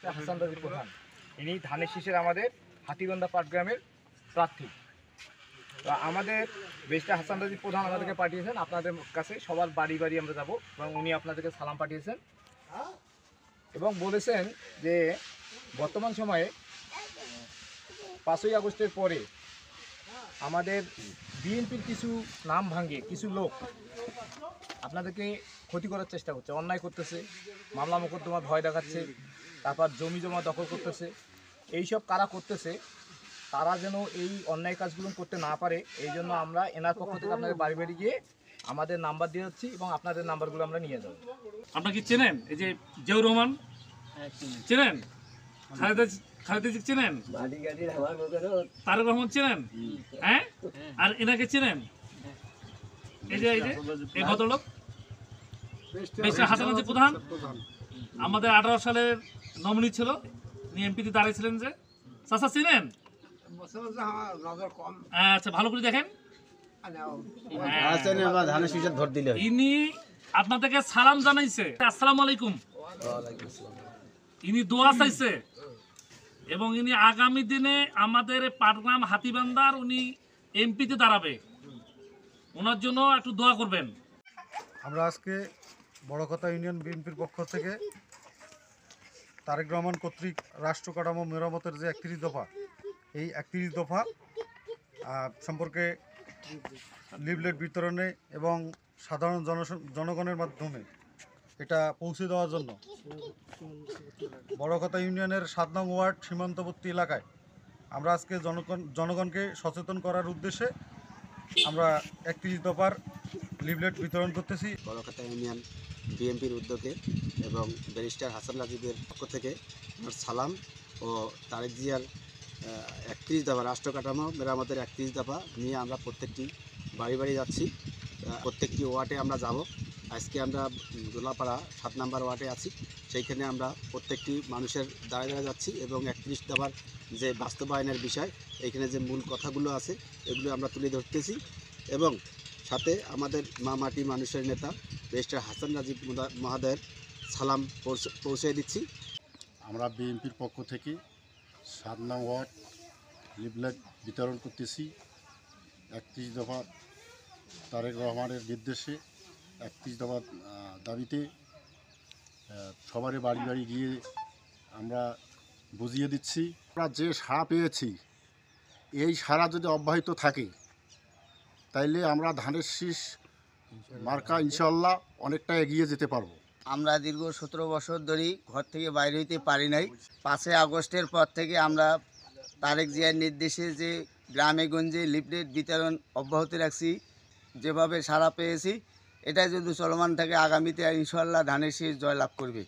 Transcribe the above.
Barrister Hasan রাজি প্রধান, ইনি ধানের শীষের আমাদের হাতিবান্ধা পাটগ্রামের প্রার্থী। তো আমাদের ব্যারিস্টার হাসান রাজি প্রধান আমাদেরকে পাঠিয়েছেন আপনাদের কাছে সবার বাড়ি বাড়ি আমরা যাব, এবং উনি আপনাদেরকে সালাম পাঠিয়েছেন এবং বলেছেন যে বর্তমান সময়ে 5ই আগস্টের পরে আমাদের বিএনপির কিছু নাম ভাঙিয়ে কিছু লোক আপনাদেরকে ক্ষতি করার চেষ্টা করছে, অন্যায় করতেছে, মামলা মোকদ্দমা ভয় দেখাচ্ছে, তারপর জমি জমা দখল করতেছে। এইসব কারা করতেছে তারা যেন এই অন্যায় কাজগুলো করতে না পারে, এই জন্য আমরা এনার পক্ষ থেকে আপনাদের বাড়ি বাড়ি গিয়ে আমাদের নাম্বার দিয়ে যাচ্ছি এবং আপনাদের নাম্বারগুলো আমরা নিয়ে যাবো। আপনারা কি চেনেন এই যে জিয়াউর রহমান? চেনেন? খালেদা জিয়া চেনেন? তারেক রহমান চেনেন? হ্যাঁ, আর এনাকে চেনেন? এই যে এই ভদ্রলোক ব্যারিস্টার হাসান রাজি প্রধান আমাদের 18 সালের নমিনি ছিল, এমপিতে দাঁড়িয়েছিলেন যে। চাচা চেনেন? আচ্ছা, ভালো করে দেখেন। ইনি আপনাদেরকে সালাম জানাইছে, আসসালামু আলাইকুম। ইনি দোয়া চাইছে এবং ইনি আগামী দিনে আমাদের পাটগ্রাম হাতিবান্ধার উনি এমপিতে দাঁড়াবে, ওনার জন্য একটু দোয়া করবেন। আমরা আজকে বড়কথা ইউনিয়ন বিএনপির পক্ষ থেকে তারেক রহমান কর্তৃক রাষ্ট্র কাঠামো মেরামতের যে 31 দফা, এই 31 দফা সম্পর্কে লিফলেট বিতরণে এবং সাধারণ জনগণের মাধ্যমে এটা পৌঁছে দেওয়ার জন্য বড়কথা ইউনিয়নের 7 নং ওয়ার্ড সীমান্তবর্তী এলাকায় আমরা আজকে জনগণকে সচেতন করার উদ্দেশ্যে আমরা 31 দফার লিফলেট বিতরণ করতেছি। বড়কথা ইউনিয়ন বিএনপির উদ্যোগে এবং ব্যারিস্টার হাসান রাজিদের পক্ষ থেকে আমার সালাম ও তারেক জিয়ার 31 দফা রাষ্ট্র কাঠামো মেরামতের 31 দফা নিয়ে আমরা প্রত্যেকটি বাড়ি বাড়ি যাচ্ছি, প্রত্যেকটি ওয়ার্ডে আমরা যাব। আজকে আমরা দোলাপাড়া 7 নম্বর ওয়ার্ডে আছি, সেইখানে আমরা প্রত্যেকটি মানুষের দ্বারা দ্বারা যাচ্ছি এবং 31 দফার যে বাস্তবায়নের বিষয়, এইখানে যে মূল কথাগুলো আছে এগুলো আমরা তুলে ধরতেছি এবং সাথে আমাদের মাটি মানুষের নেতা ব্যারিস্টার হাসান রাজি মহোদয়ের সালাম পৌঁছে দিচ্ছি। আমরা বিএনপির পক্ষ থেকে 7 নং ওয়ার্ড লিফলেট বিতরণ করতেছি 31 দফা তারেক রহমানের নির্দেশে 31 দফা দাবিতে সবারই বাড়ি বাড়ি গিয়ে আমরা বুঝিয়ে দিচ্ছি। আমরা যে সাড়া পেয়েছি এই সাড়া যদি অব্যাহত থাকে তাইলে আমরা ধানের শীষ মার্কা ইনশাল্লাহ অনেকটা এগিয়ে যেতে পারবো। আমরা দীর্ঘ 17 বছর ধরেই ঘর থেকে বাইরে হইতে পারি নাই। 5ই আগস্টের পর থেকে আমরা তারেক জিয়ার নির্দেশে যে গ্রামে গঞ্জে লিফলেট বিতরণ অব্যাহত রাখছি, যেভাবে সাড়া পেয়েছি, এটা যদি চলমান থাকে আগামীতে ইনশাল্লাহ ধানের শীষ জয়লাভ করবে।